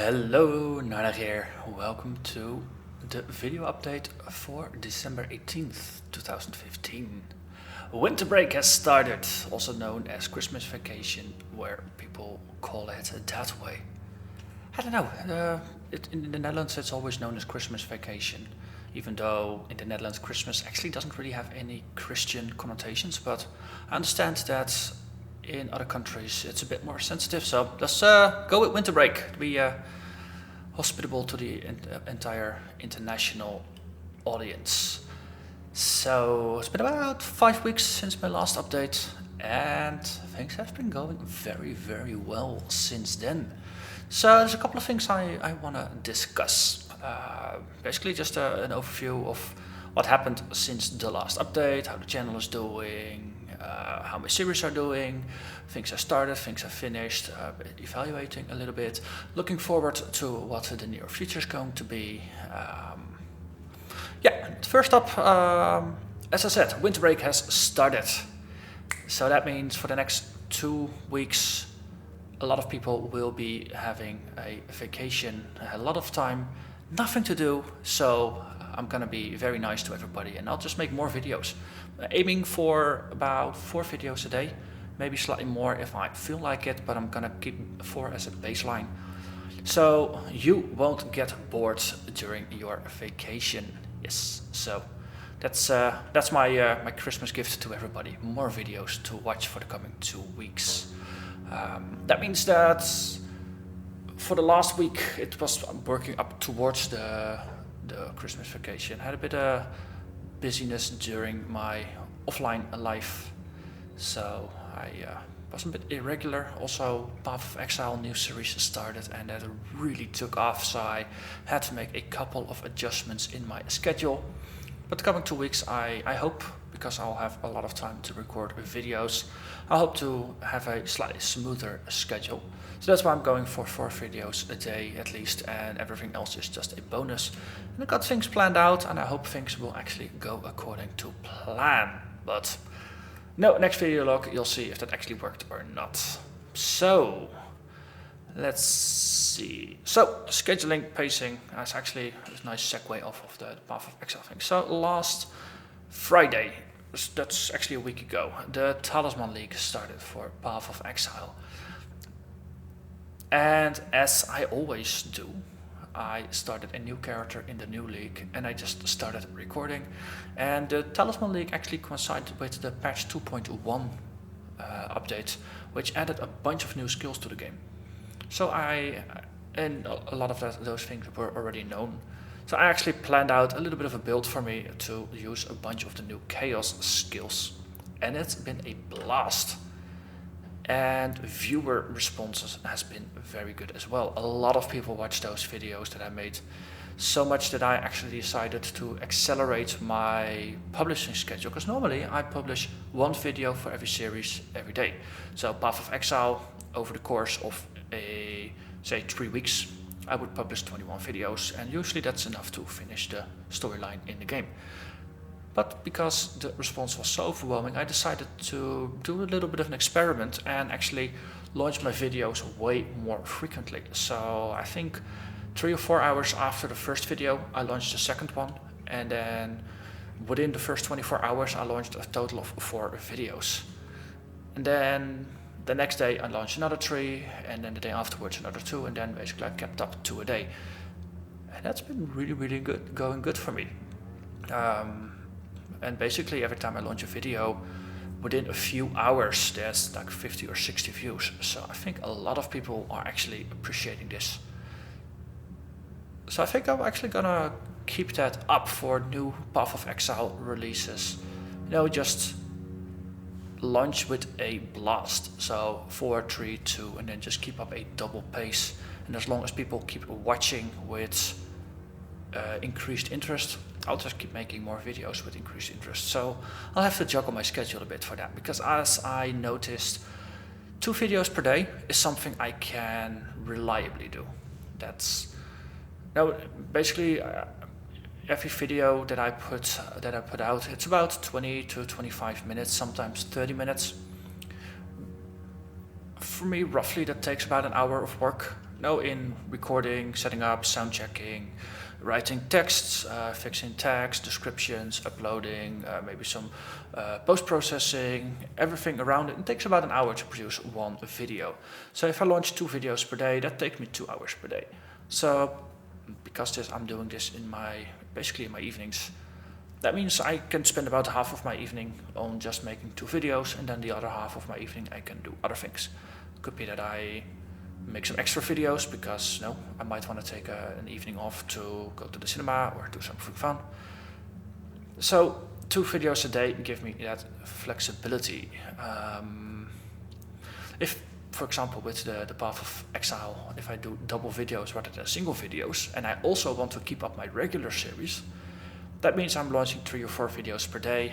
Hello, Narnach here. Welcome to the video update for December 18th, 2015. Winter break has started, also known as Christmas vacation, where people call it that way. I don't know, in the Netherlands it's always known as Christmas vacation, even though in the Netherlands Christmas actually doesn't really have any Christian connotations, but I understand that in other countries it's a bit more sensitive, so let's go with winter break to be hospitable to the entire international audience. So it's been about 5 weeks since my last update, and things have been going very well since then. So there's a couple of things I want to discuss. Basically just an overview of what happened since the last update, how the channel is doing, how my series are doing, things I started, things I finished, evaluating a little bit, looking forward to what the near future is going to be. First up, as I said, winter break has started. So that means for the next 2 weeks, a lot of people will be having a vacation, a lot of time, nothing to do, so I'm gonna be very nice to everybody and I'll just make more videos. Aiming for about 4 videos a day, maybe slightly more if I feel like it, but I'm gonna keep 4 as a baseline. So you won't get bored during your vacation. Yes, so that's my my Christmas gift to everybody. More videos to watch for the coming 2 weeks. That means that for the last week it was working up towards the Christmas vacation. I had a bit of busyness during my offline life, so I was a bit irregular. Also, Path of Exile new series started and that really took off, so I had to make a couple of adjustments in my schedule. But the coming 2 weeks I hope, because I'll have a lot of time to record videos, I hope to have a slightly smoother schedule. So that's why I'm going for 4 videos a day at least, and everything else is just a bonus. And I got things planned out and I hope things will actually go according to plan. But no, next video log you'll see if that actually worked or not. So let's see. So scheduling, pacing, that's actually a nice segue off of the Path of Exile thing. So last Friday, that's actually a week ago, the Talisman League started for Path of Exile. And as I always do, I started a new character in the new league and I just started recording. And the Talisman League actually coincided with the patch 2.1 update, which added a bunch of new skills to the game. So and a lot of those things were already known. So I actually planned out a little bit of a build for me to use a bunch of the new chaos skills. And it's been a blast. And viewer responses has been very good as well. A lot of people watched those videos that I made, so much that I actually decided to accelerate my publishing schedule, because normally I publish 1 video for every series every day. So Path of Exile, over the course of say 3 weeks, I would publish 21 videos, and usually that's enough to finish the storyline in the game. But because the response was so overwhelming, I decided to do a little bit of an experiment and actually launch my videos way more frequently. So I think 3 or 4 hours after the first video, I launched the second one. And then within the first 24 hours, I launched a total of 4 videos. And then the next day I launched another 3, and then the day afterwards another 2, and then basically I kept up 2 a day. And that's been really good, going good for me. And basically every time I launch a video, within a few hours there's like 50 or 60 views. So I think a lot of people are actually appreciating this. So I think I'm actually gonna keep that up for new Path of Exile releases. You know, just launch with a blast. So 4, 3, 2, and then just keep up a double pace. And as long as people keep watching with increased interest, I'll just keep making more videos with increased interest. So I'll have to juggle my schedule a bit for that, because as I noticed, 2 videos per day is something I can reliably do. That's now basically every video that I put out, it's about 20 to 25 minutes, sometimes 30 minutes. For me, roughly that takes about an hour of work. in recording, setting up, sound checking, writing texts, fixing tags, descriptions, uploading, maybe some post-processing, everything around it. It takes about an hour to produce one video. So if I launch 2 videos per day, that takes me 2 hours per day. So because I'm doing this basically in my evenings, that means I can spend about half of my evening on just making 2 videos, and then the other half of my evening I can do other things. Could be that I make some extra videos because I might want to take an evening off to go to the cinema or do something fun. So 2 videos a day give me that flexibility. If, for example, with the Path of Exile, if I do double videos rather than single videos, and I also want to keep up my regular series, that means I'm launching 3 or 4 videos per day,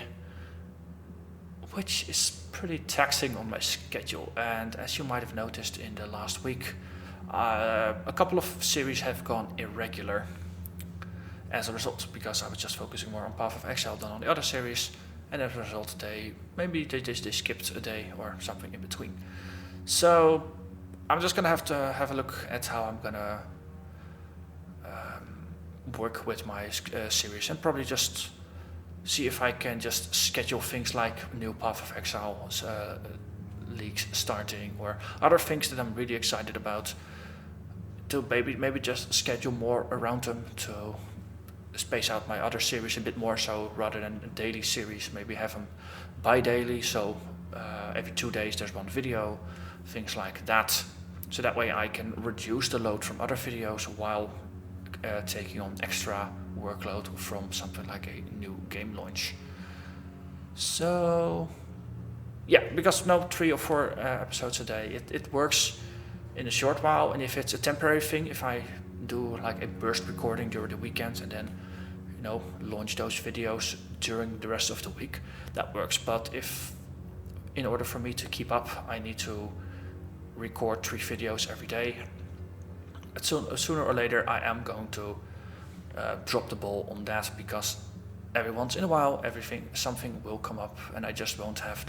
which is pretty taxing on my schedule. And as you might have noticed in the last week, a couple of series have gone irregular as a result, because I was just focusing more on Path of Exile than on the other series, and as a result they skipped a day or something in between. So I'm just gonna have to have a look at how I'm gonna work with my series, and probably just see if I can just schedule things like new Path of Exile leaks starting, or other things that I'm really excited about, to maybe just schedule more around them to space out my other series a bit more. So rather than a daily series, maybe have them bi-daily, so every 2 days there's one video, things like that. So that way I can reduce the load from other videos while taking on extra workload from something like a new game launch. So yeah, because now 3 or 4 episodes a day, it works in a short while. And if it's a temporary thing, if I do like a burst recording during the weekends and then launch those videos during the rest of the week, that works. But if in order for me to keep up, I need to record 3 videos every day, sooner or later I am going to drop the ball on that, because every once in a while something will come up, and I just won't have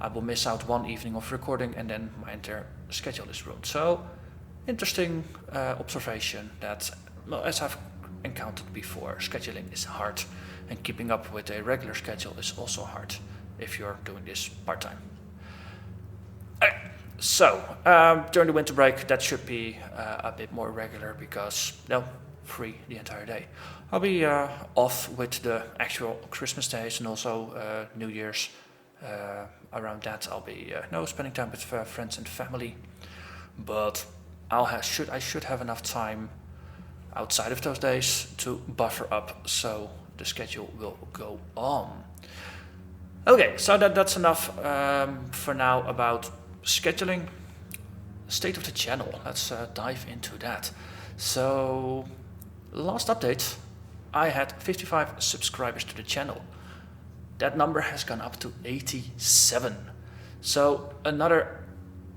I will miss out one evening of recording, and then my entire schedule is ruined. So interesting observation that, as I've encountered before, scheduling is hard, and keeping up with a regular schedule is also hard if you're doing this part-time. So during the winter break, that should be a bit more regular, because free the entire day. I'll be off with the actual Christmas days, and also New Year's. Around that I'll be spending time with friends and family, but I should have enough time outside of those days to buffer up, so the schedule will go on. Okay, so that's enough for now about scheduling. State of the channel, let's dive into that. So last update, I had 55 subscribers to the channel. That number has gone up to 87. So another,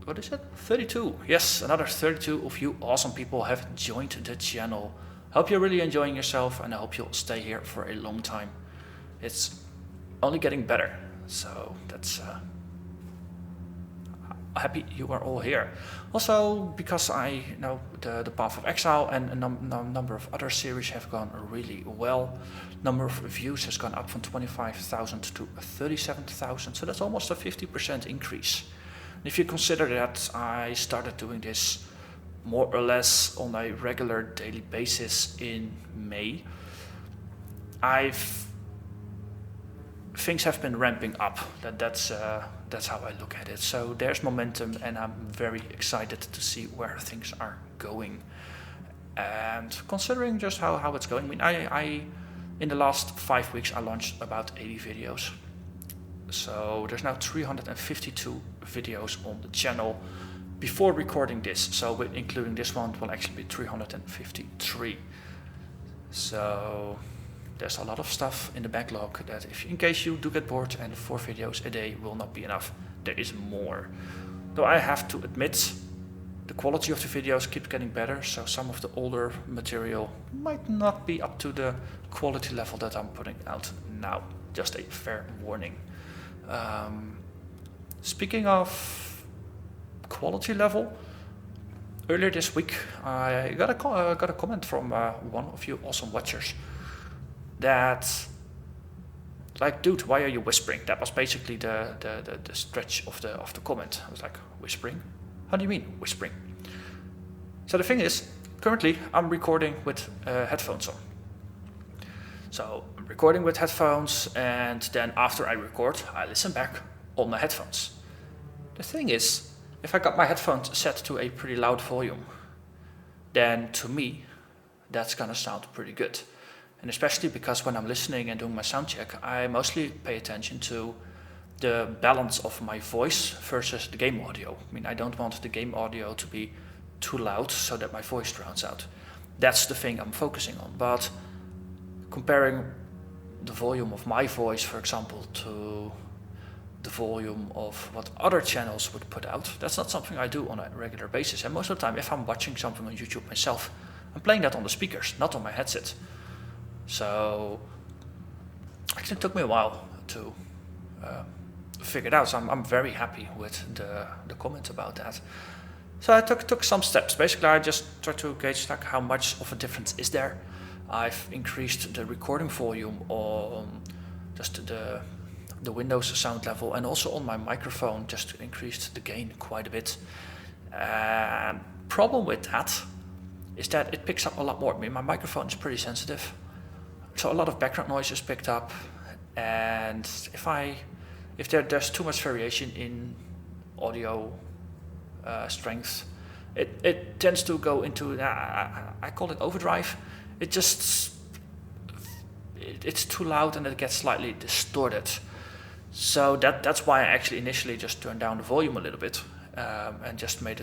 32. Yes, another 32 of you awesome people have joined the channel. Hope you're really enjoying yourself, and I hope you'll stay here for a long time. It's only getting better, so that's happy you are all here. Also, because I know the Path of Exile and a number of other series have gone really well. Number of views has gone up from 25,000 to 37,000, so that's almost a 50% increase. And if you consider that I started doing this more or less on a regular daily basis in May, things have been ramping up. That's how I look at it. So there's momentum, and I'm very excited to see where things are going. And considering just how it's going, I in the last 5 weeks I launched about 80 videos. So there's now 352 videos on the channel before recording this. So including this one, it will actually be 353. So there's a lot of stuff in the backlog that, in case you do get bored and 4 videos a day will not be enough, there is more. Though I have to admit, the quality of the videos keeps getting better, so some of the older material might not be up to the quality level that I'm putting out now. Just a fair warning. Speaking of quality level, earlier this week, I got a comment from one of you awesome watchers that, like, dude, why are you whispering? That was basically the stretch of the comment. I was like, whispering? How do you mean whispering? So the thing is, currently I'm recording with headphones on. So I'm recording with headphones, and then after I record, I listen back on my headphones. The thing is, if I got my headphones set to a pretty loud volume, then to me, that's gonna sound pretty good. And especially because when I'm listening and doing my sound check, I mostly pay attention to the balance of my voice versus the game audio. I mean, I don't want the game audio to be too loud so that my voice drowns out. That's the thing I'm focusing on. But comparing the volume of my voice, for example, to the volume of what other channels would put out, that's not something I do on a regular basis. And most of the time, if I'm watching something on YouTube myself, I'm playing that on the speakers, not on my headset. So actually it took me a while to figure it out. So I'm very happy with the comment about that. So I took some steps. Basically, I just tried to gauge like how much of a difference is there. I've increased the recording volume on just the Windows sound level, and also on my microphone just increased the gain quite a bit. Problem with that is that it picks up a lot more. I mean, my microphone is pretty sensitive, so a lot of background noise is picked up, and if there's too much variation in audio strength, it tends to go into I call it overdrive. It's too loud and it gets slightly distorted. So that's why I actually initially just turned down the volume a little bit and just made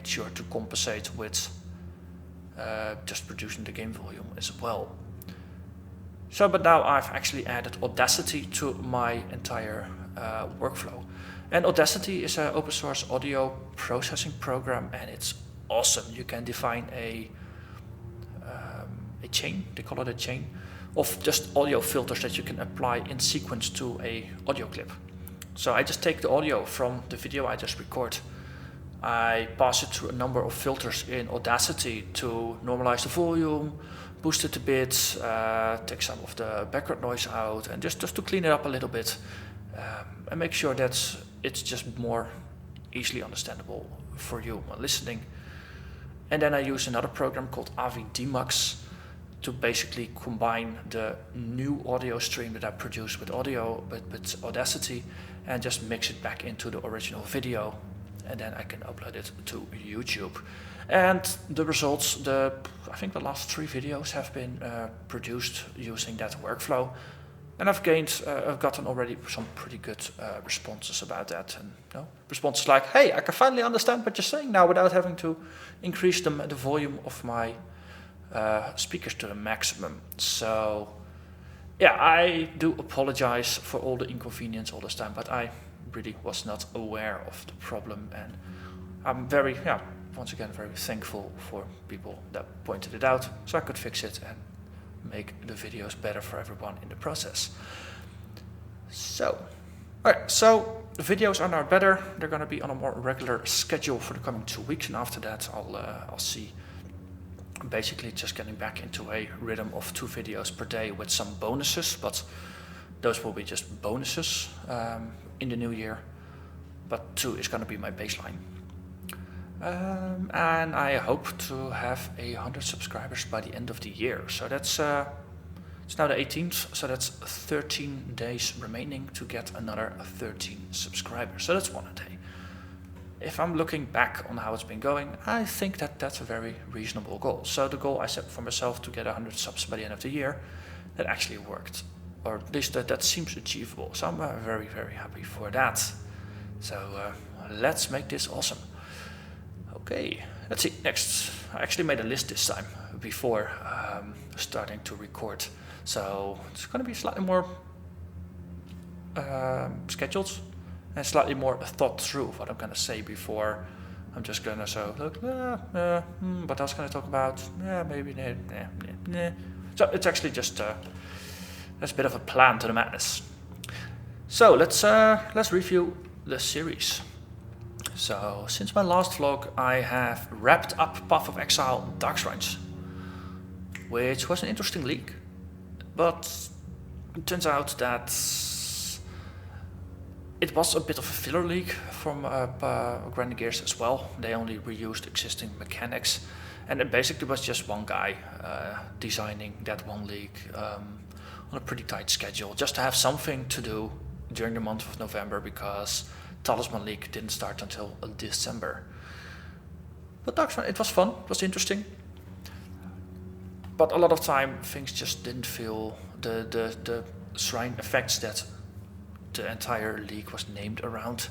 sure to compensate with just reducing the game volume as well. So, but now I've actually added Audacity to my entire workflow. And Audacity is an open source audio processing program, and it's awesome. You can define a chain, they call it a chain, of just audio filters that you can apply in sequence to a audio clip. So I just take the audio from the video I just record, I pass it through a number of filters in Audacity to normalize the volume, boost it a bit, take some of the background noise out, and just to clean it up a little bit, and make sure that it's just more easily understandable for you when listening. And then I use another program called AVDMux to basically combine the new audio stream that I produce with Audacity and just mix it back into the original video, and then I can upload it to YouTube. And the results, I think the last 3 videos have been produced using that workflow, and I've gotten already some pretty good responses about that. And responses like, "Hey, I can finally understand what you're saying now without having to increase the volume of my speakers to the maximum." So yeah, I do apologize for all the inconvenience all this time, but I really was not aware of the problem, and I'm once again very thankful for people that pointed it out so I could fix it and make the videos better for everyone in the process. So, alright, so the videos are now better. They're going to be on a more regular schedule for the coming 2 weeks, and after that I'll see basically just getting back into a rhythm of 2 videos per day with some bonuses, but those will be just bonuses in the new year, but 2 is going to be my baseline. And I hope to have 100 subscribers by the end of the year. So that's it's now the 18th, so that's 13 days remaining to get another 13 subscribers. So that's 1 a day. If I'm looking back on how it's been going, I think that that's a very reasonable goal. So the goal I set for myself to get 100 subs by the end of the year, that actually worked, or at least that seems achievable. So I'm very, very happy for that. So let's make this awesome. Okay, let's see, next. I actually made a list this time before starting to record. So it's going to be slightly more scheduled and slightly more thought through what I'm going to say before I'm just going to what else can I talk about? Maybe, nah. So it's actually just there's a bit of a plan to the madness. So let's review the series. So, since my last vlog, I have wrapped up Path of Exile Darkshrine, which was an interesting league, but it turns out that it was a bit of a filler league from Grand Gears as well. They only reused existing mechanics, and it basically was just one guy designing that one league on a pretty tight schedule, just to have something to do during the month of November, because Talisman League didn't start until December. But Darkshrine, it was fun, it was interesting. But a lot of time things just didn't feel the shrine effects that the entire league was named around.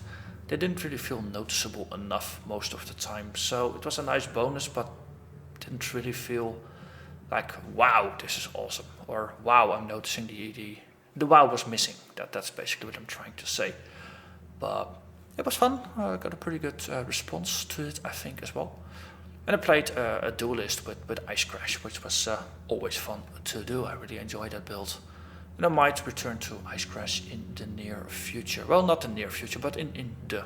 They didn't really feel noticeable enough most of the time. So it was a nice bonus, but didn't really feel like, wow, this is awesome, or wow, I'm noticing the wow was missing. That's basically what I'm trying to say. But it was fun. I got a pretty good response to it, I think, as well. And I played a duelist with Ice Crash, which was always fun to do. I really enjoyed that build. And I might return to Ice Crash in the near future. Well, not the near future, but in the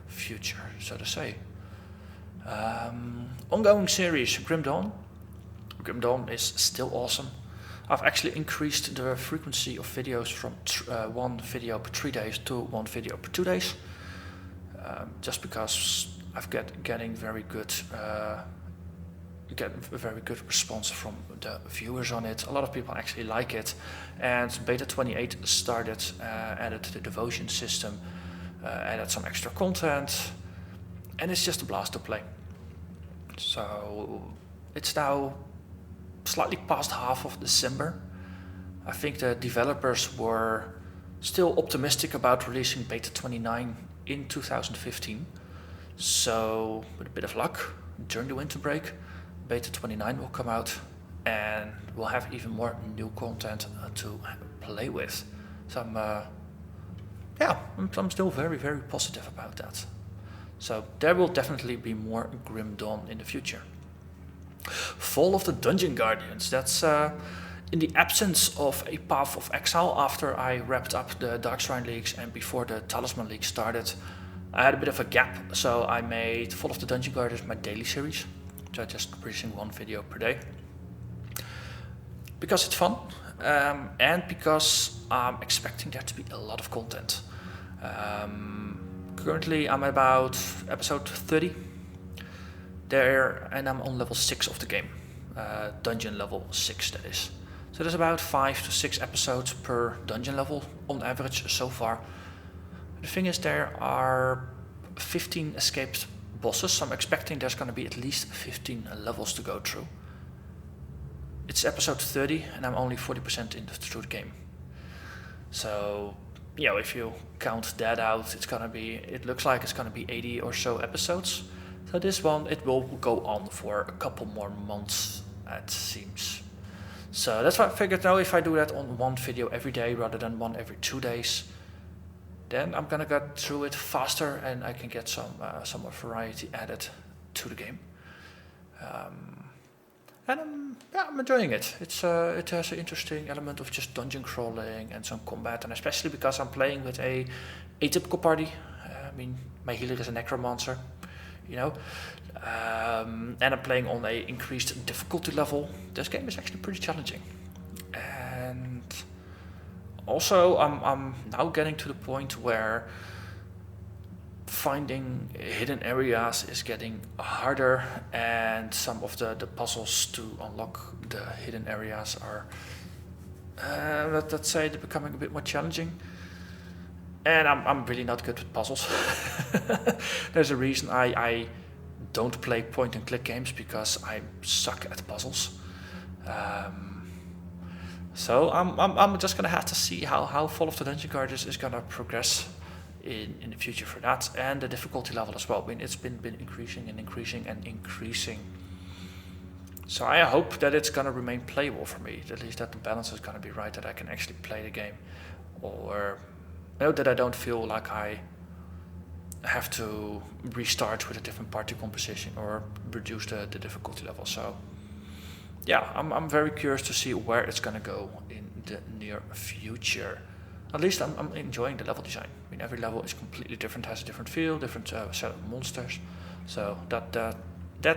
future, so to say. Ongoing series, Grim Dawn. Grim Dawn is still awesome. I've actually increased the frequency of videos from one video per 3 days to one video per 2 days. Just because I've getting very good get a very good response from the viewers on it. A lot of people actually like it, and beta 28 started, added the devotion system, added some extra content, and it's just a blast to play. So it's now slightly past half of December. I think the developers were still optimistic about releasing beta 29 in 2015. So with a bit of luck, during the winter break, beta 29 will come out, and we'll have even more new content to play with. So I'm still very, very positive about that. So there will definitely be more Grim Dawn in the future. Fall of the Dungeon Guardians. That's in the absence of a Path of Exile. After I wrapped up the Darkshrine leagues and before the Talisman League started, I had a bit of a gap, so I made Fall of the Dungeon Guardians my daily series. So just producing one video per day. Because it's fun, and because I'm expecting there to be a lot of content. Currently I'm about episode 30 there, and I'm on level 6 of the game. Dungeon level 6, that is. So there's about 5 to 6 episodes per dungeon level on average so far. The thing is, there are 15 escaped bosses, so I'm expecting there's going to be at least 15 levels to go through. It's episode 30 and I'm only 40% through the game. So, you know, if you count that out, it looks like it's going to be 80 or so episodes. So this one, it will go on for a couple more months, it seems. So that's why I figured now, if I do that on one video every day rather than one every 2 days, then I'm gonna get through it faster, and I can get some more variety added to the game. And I'm enjoying it. It has an interesting element of just dungeon crawling and some combat, and especially because I'm playing with a atypical party. I mean, my healer is a necromancer, you know, and I'm playing on a increased difficulty level. This game is actually pretty challenging, and also I'm now getting to the point where finding hidden areas is getting harder, and some of the puzzles to unlock the hidden areas are, let's say, they're becoming a bit more challenging. And I'm really not good with puzzles. There's a reason I don't play point and click games, because I suck at puzzles. So I'm just gonna have to see how Fall of the Dungeon Guardians is gonna progress in the future for that, and the difficulty level as well. I mean, it's been increasing and increasing and increasing. So I hope that it's gonna remain playable for me. At least that the balance is gonna be right, that I can actually play the game, or that I don't feel like I have to restart with a different party composition or reduce the difficulty level. So yeah, I'm very curious to see where it's gonna go in the near future. at least I'm enjoying the level design. I mean, every level is completely different, has a different feel, different set of monsters. So that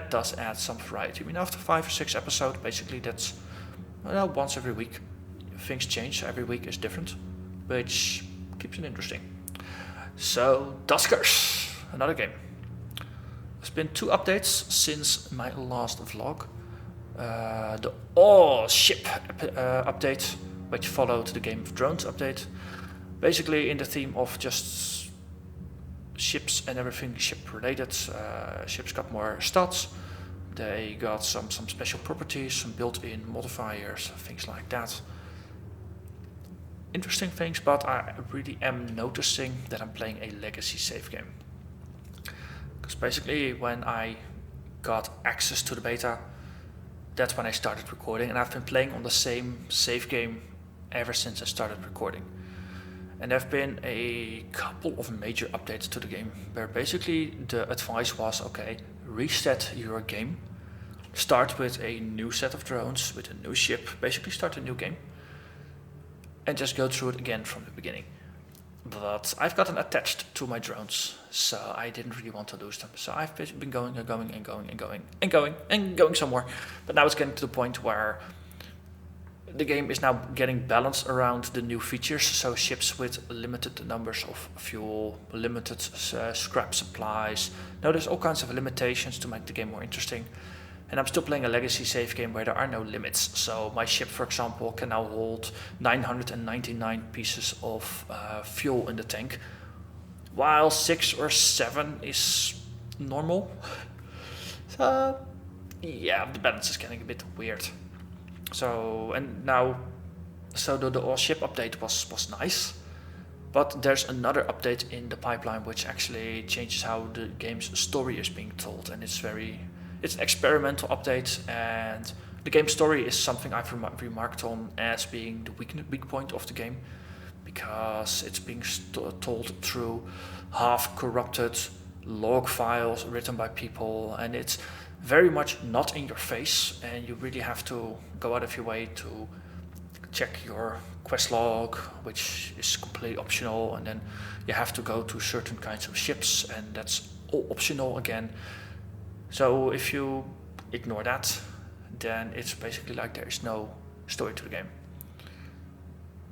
does add some variety. I mean, after 5 or 6 episodes, basically that's once every week. Things change, every week is different, which keeps it interesting. So, Duskers, another game. There's been 2 updates since my last vlog. The All Ship update, which followed the Game of Thrones update. Basically in the theme of just ships and everything ship related. Ships got more stats. They got some special properties, some built-in modifiers, things like that. Interesting things, but I really am noticing that I'm playing a legacy save game. Because basically when I got access to the beta, that's when I started recording, and I've been playing on the same save game ever since I started recording. And there have been a couple of major updates to the game, where basically the advice was, okay, reset your game, start with a new set of drones, with a new ship, basically start a new game, and just go through it again from the beginning. But I've gotten attached to my drones, so I didn't really want to lose them. So I've been going some more. But now it's getting to the point where the game is now getting balanced around the new features. So ships with limited numbers of fuel, limited scrap supplies. Now there's all kinds of limitations to make the game more interesting. And I'm still playing a legacy save game where there are no limits. So my ship, for example, can now hold 999 pieces of fuel in the tank, while 6 or 7 is normal. So yeah, the balance is getting a bit weird. So the all ship update was nice, but there's another update in the pipeline which actually changes how the game's story is being told, and it's an experimental update, and the game story is something I've remarked on as being the weak point of the game, because it's being told through half-corrupted log files written by people, and it's very much not in your face, and you really have to go out of your way to check your quest log, which is completely optional, and then you have to go to certain kinds of ships, and that's all optional again. So if you ignore that, then it's basically like there is no story to the game.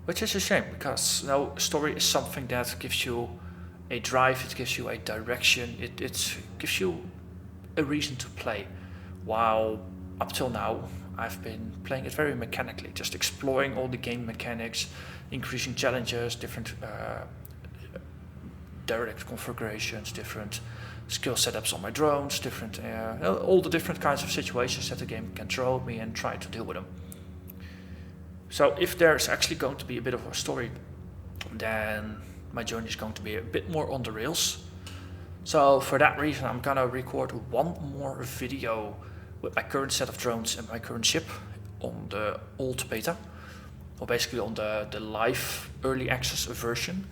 Which is a shame, because story is something that gives you a drive, it gives you a direction, it gives you a reason to play. While up till now, I've been playing it very mechanically, just exploring all the game mechanics, increasing challenges, different direct configurations, different skill setups on my drones, different all the different kinds of situations that the game can throw at me, and try to deal with them. So if there's actually going to be a bit of a story, then my journey is going to be a bit more on the rails. So for that reason, I'm gonna record one more video with my current set of drones and my current ship on the old beta, or basically on the live early access version.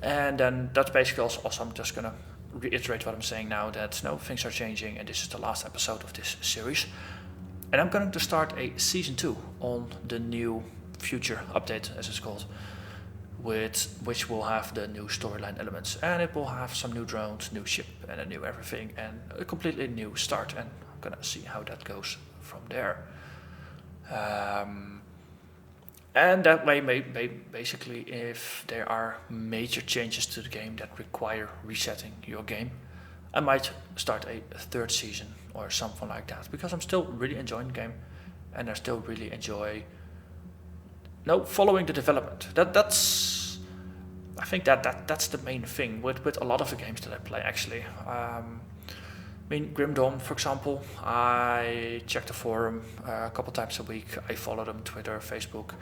And then that's basically also I'm just gonna reiterate what I'm saying now, that things are changing, and this is the last episode of this series. And I'm going to start a season 2 on the new future update, as it's called, which will have the new storyline elements, and it will have some new drones, new ship, and a new everything, and a completely new start. And I'm gonna see how that goes from there. And that way, basically, if there are major changes to the game that require resetting your game, I might start a 3rd season or something like that, because I'm still really enjoying the game, and I still really enjoy following the development. I think that's the main thing with a lot of the games that I play, actually. I mean, Grim Dawn, for example, I check the forum a couple times a week. I follow them, Twitter, Facebook.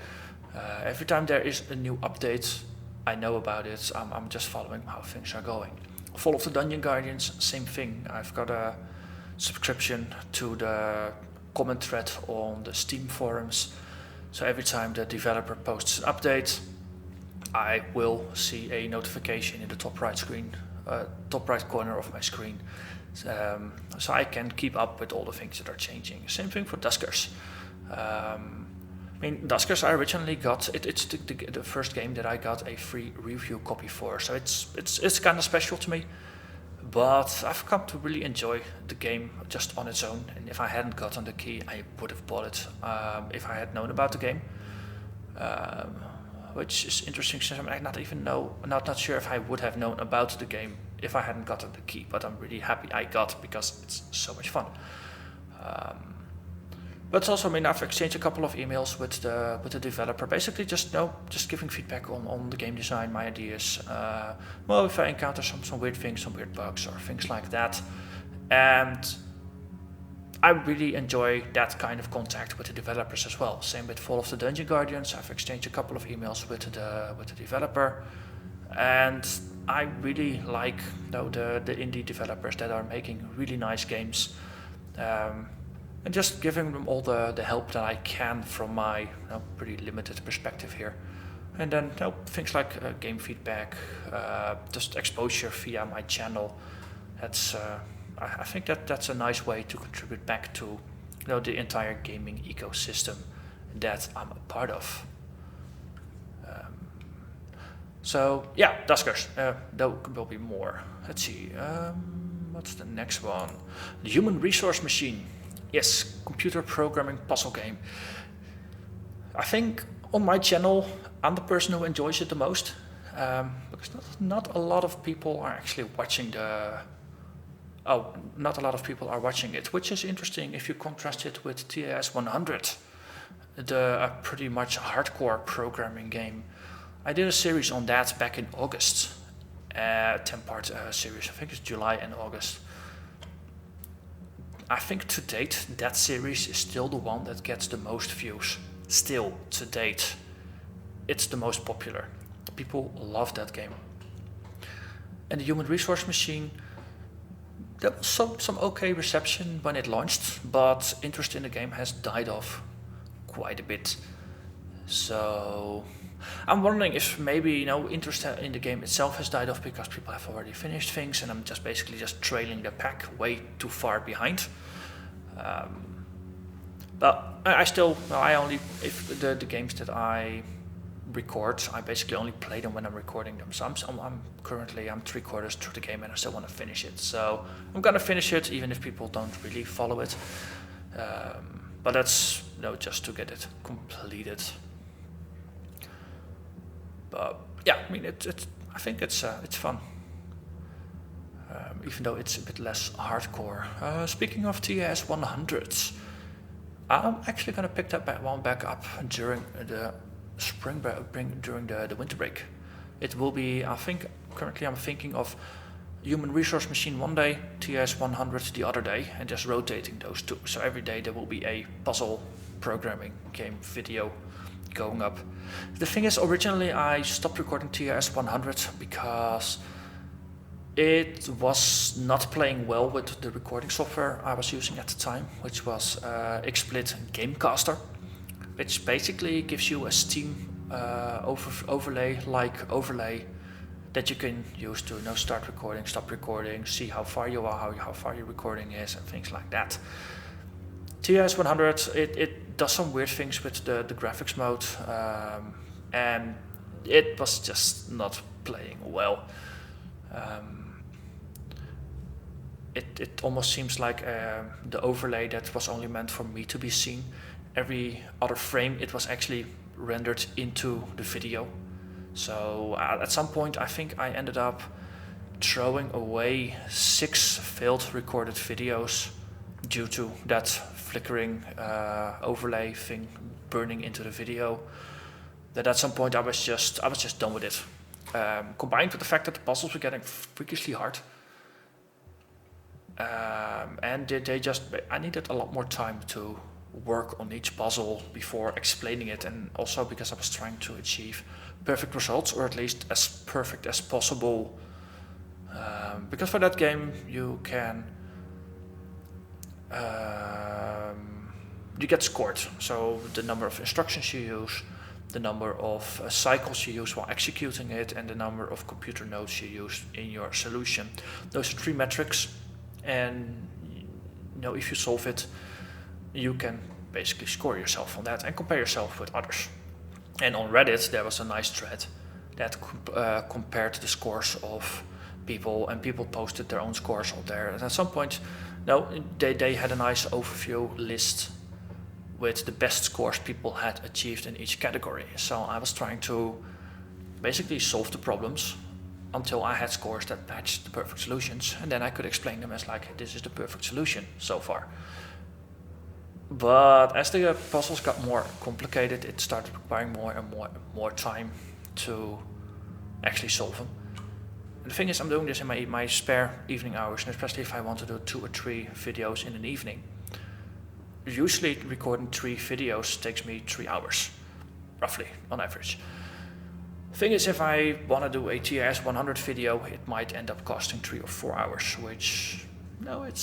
Every time there is a new update, I know about it. I'm just following how things are going. Fall of the Dungeon Guardians, same thing. I've got a subscription to the comment thread on the Steam forums. So every time the developer posts an update, I will see a notification in the top right corner of my screen. So I can keep up with all the things that are changing. Same thing for Duskers. I mean, Duskers I originally got, it's the first game that I got a free review copy for, so it's kind of special to me. But I've come to really enjoy the game just on its own, and if I hadn't gotten the key, I would have bought it if I had known about the game. Which is interesting since I'm not sure if I would have known about the game if I hadn't gotten the key, but I'm really happy I got because it's so much fun. But also, I mean, I've exchanged a couple of emails with the developer, basically just giving feedback on the game design, my ideas. Well, if I encounter some weird things, some weird bugs or things like that, and I really enjoy that kind of contact with the developers as well. Same with Fall of the Dungeon Guardians. I've exchanged a couple of emails with the developer, and I really like the indie developers that are making really nice games. And just giving them all the help that I can from my pretty limited perspective here. And then things like game feedback, just exposure via my channel. That's I think that's a nice way to contribute back to the entire gaming ecosystem that I'm a part of. So yeah, Duskers. There will be more. Let's see. What's the next one? The Human Resource Machine. Yes, computer programming puzzle game. I think on my channel, I'm the person who enjoys it the most, because not a lot of people are actually watching not a lot of people are watching it, which is interesting if you contrast it with TAS 100, the pretty much hardcore programming game. I did a series on that back in August, 10-part series. I think it's July and August. I think to date, that series is still the one that gets the most views. Still, to date, it's the most popular. People love that game. And the Human Resource Machine, there was some okay reception when it launched, but interest in the game has died off quite a bit. So I'm wondering if maybe interest in the game itself has died off because people have already finished things, and I'm basically trailing the pack way too far behind. But I only, if the games that I record, I basically only play them when I'm recording them. So I'm currently 3/4 through the game and I still want to finish it. So I'm gonna finish it even if people don't really follow it. But that's just to get it completed. But yeah, I mean I think it's fun. Even though it's a bit less hardcore. Speaking of TAS 100s, I'm actually gonna pick that one back up during the spring break, during the winter break. It will be, I think, currently I'm thinking of Human Resource Machine one day, TAS 100 the other day, and just rotating those two. So every day there will be a puzzle programming game video going up. The thing is, originally I stopped recording TAS 100 because it was not playing well with the recording software I was using at the time, which was XSplit Gamecaster, which basically gives you a Steam overlay that you can use to start recording, stop recording, see how far you are, how far your recording is, and things like that. TAS 100, it does some weird things with the graphics mode, and it was just not playing well. It almost seems like the overlay that was only meant for me to be seen. Every other frame, it was actually rendered into the video. So at some point, I think I ended up throwing away 6 failed recorded videos due to that flickering overlay thing burning into the video. That at some point I was just done with it. Combined with the fact that the puzzles were getting freakishly hard. And I needed a lot more time to work on each puzzle before explaining it, and also because I was trying to achieve perfect results, or at least as perfect as possible. Because for that game you can you get scored, so the number of instructions you use, the number of cycles you use while executing it, and the number of computer nodes you use in your solution. Those are 3 metrics, and if you solve it, you can basically score yourself on that and compare yourself with others. And on Reddit there was a nice thread that compared the scores of people, and people posted their own scores on there. And at some point, they had a nice overview list with the best scores people had achieved in each category. So I was trying to basically solve the problems until I had scores that matched the perfect solutions, and then I could explain them as like, this is the perfect solution so far. But as the puzzles got more complicated, it started requiring more and more time to actually solve them. And the thing is, I'm doing this in my spare evening hours, and especially if I want to do 2 or 3 videos in an evening. Usually recording 3 videos takes me 3 hours, roughly, on average. The thing is, if I want to do a TRS 100 video, it might end up costing 3 or 4 hours, which, at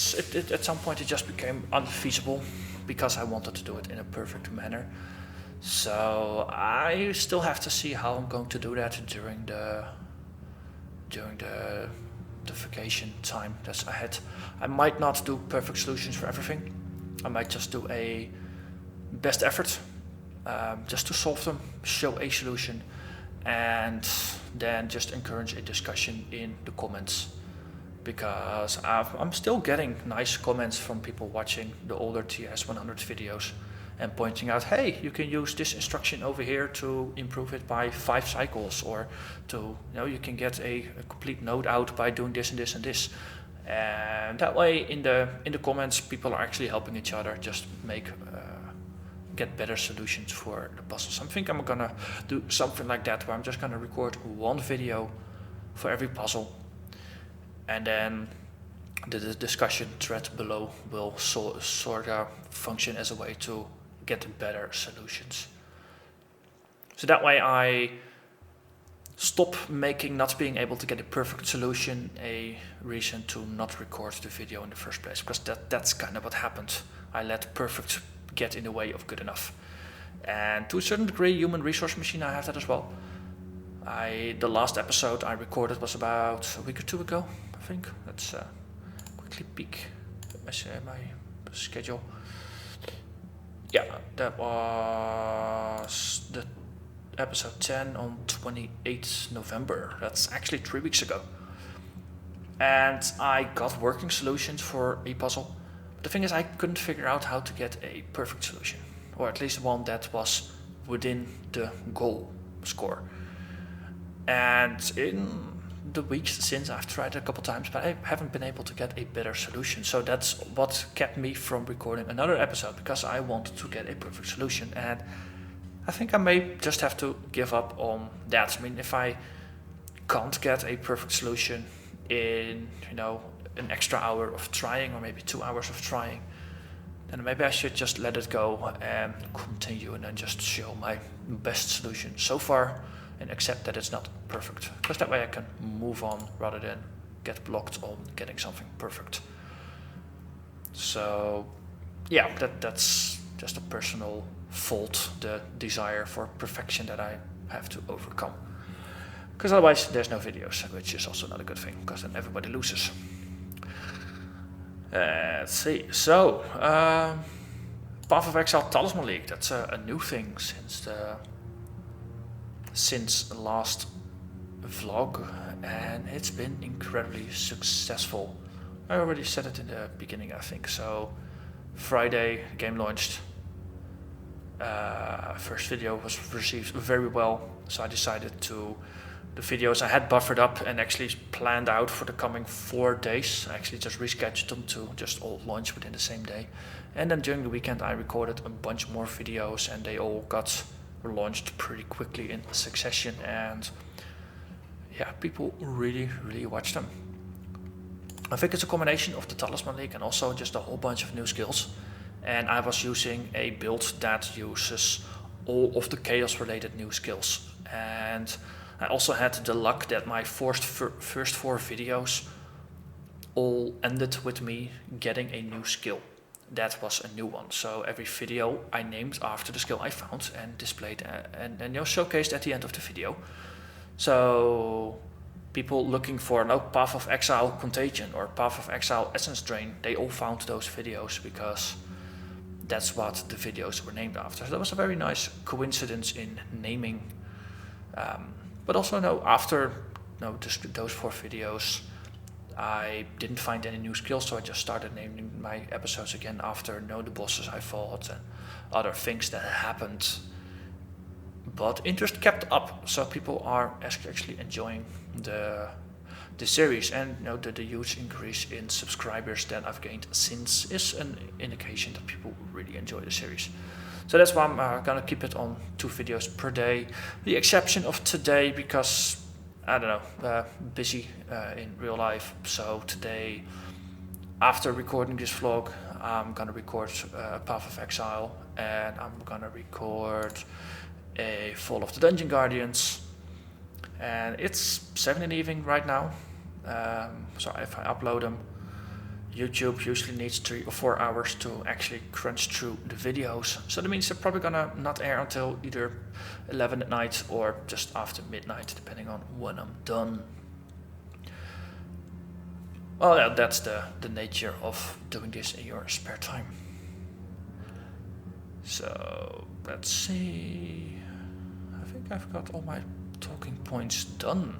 some point it just became unfeasible because I wanted to do it in a perfect manner. So I still have to see how I'm going to do that during the vacation time that's ahead. I might not do perfect solutions for everything. I might just do a best effort, just to solve them, show a solution, and then just encourage a discussion in the comments, because I'm still getting nice comments from people watching the older TS 100 videos and pointing out, hey, you can use this instruction over here to improve it by 5 cycles, or to, you can get a complete node out by doing this and this and this. And that way, in the comments, people are actually helping each other just get better solutions for the puzzles. I think I'm gonna do something like that, where I'm just gonna record 1 video for every puzzle, and then the discussion thread below will sort of function as a way to get better solutions. So that way I stop making not being able to get a perfect solution a reason to not record the video in the first place, because that's kind of what happened. I let perfect get in the way of good enough. And to a certain degree, Human Resource Machine, I have that as well. The last episode I recorded was about a week or 2 ago, I think. Let's quickly peek at my schedule. Yeah, that was the episode 10 on 28th November. That's actually 3 weeks ago. And I got working solutions for a puzzle. But the thing is, I couldn't figure out how to get a perfect solution, or at least one that was within the goal score. And in the weeks since, I've tried it a couple times, but I haven't been able to get a better solution. So that's what kept me from recording another episode, because I wanted to get a perfect solution. And I think I may just have to give up on that. I mean, if I can't get a perfect solution in, an extra hour of trying, or maybe 2 hours of trying, then maybe I should just let it go and continue, and then just show my best solution so far and accept that it's not perfect, because that way I can move on rather than get blocked on getting something perfect. So yeah, that's just a personal fault, the desire for perfection that I have to overcome, because otherwise there's no videos, which is also not a good thing, because then everybody loses. Let's see. So Path of Exile Talisman League, that's a new thing since last vlog, and it's been incredibly successful. I already said it in the beginning, I think. So Friday, game launched. First video was received very well, so I decided the videos I had buffered up and actually planned out for the coming 4 days. I actually just rescheduled them to just all launch within the same day. And then during the weekend I recorded a bunch more videos, and they all got launched pretty quickly in succession, and yeah, people really watch them. I think it's a combination of the Talisman League and also just a whole bunch of new skills. And I was using a build that uses all of the chaos related new skills, and I also had the luck that my first 4 videos all ended with me getting a new skill. That was a new one. So every video I named after the skill I found and displayed and showcased at the end of the video. So people looking for Path of Exile Contagion or Path of Exile Essence Drain, they all found those videos, because that's what the videos were named after. So that was a very nice coincidence in naming. But also, after those 4 videos, I didn't find any new skills, so I just started naming my episodes again after the bosses I fought and other things that happened. But interest kept up, so people are actually enjoying the series, and the huge increase in subscribers that I've gained since is an indication that people really enjoy the series. So that's why I'm gonna keep it on 2 videos per day. The exception of today, because I don't know, busy in real life. So today, after recording this vlog, I'm gonna record Path of Exile, and I'm gonna record a Fall of the Dungeon Guardians. And it's 7 in the evening right now. So if I upload them, YouTube usually needs 3 or 4 hours to actually crunch through the videos. So that means they're probably gonna not air until either 11 at night or just after midnight, depending on when I'm done. Well, yeah, that's the nature of doing this in your spare time. So let's see. I think I've got all my talking points done.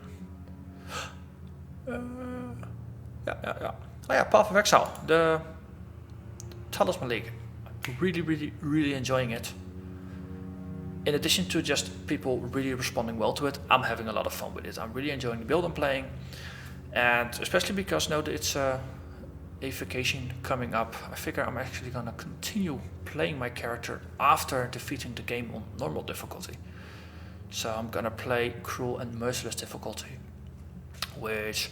Yeah. Oh yeah, Path of Exile, the Talisman League. Really enjoying it. In addition to just people really responding well to it, I'm having a lot of fun with it. I'm really enjoying the build I'm playing, and especially because now that it's a vacation coming up, I figure I'm actually gonna continue playing my character after defeating the game on normal difficulty. So I'm gonna play Cruel and Merciless difficulty, which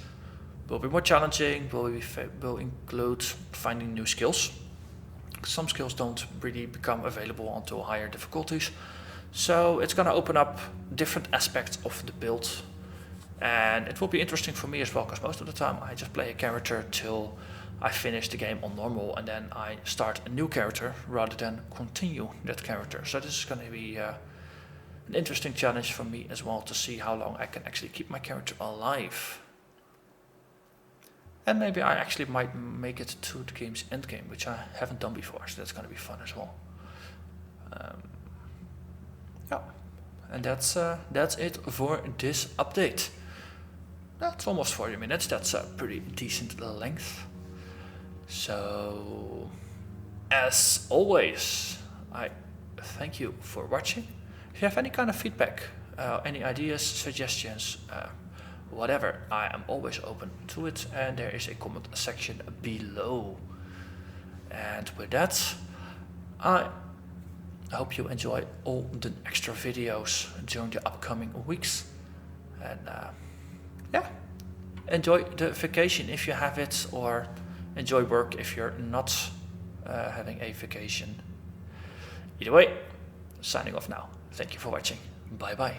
will be more challenging, will include finding new skills. Some skills don't really become available until higher difficulties. So it's gonna open up different aspects of the build. And it will be interesting for me as well, because most of the time I just play a character till I finish the game on normal, and then I start a new character rather than continue that character. So this is gonna be an interesting challenge for me as well, to see how long I can actually keep my character alive. And maybe I actually might make it to the game's endgame, which I haven't done before, so that's going to be fun as well. Yeah, and that's it for this update. That's almost 40 minutes, that's a pretty decent length. So, as always, I thank you for watching. If you have any kind of feedback, any ideas, suggestions, whatever, I am always open to it, and there is a comment section below. And with that, I hope you enjoy all the extra videos during the upcoming weeks, and yeah, enjoy the vacation if you have it, or enjoy work if you're not having a vacation. Either way, signing off now. Thank you for watching. Bye bye.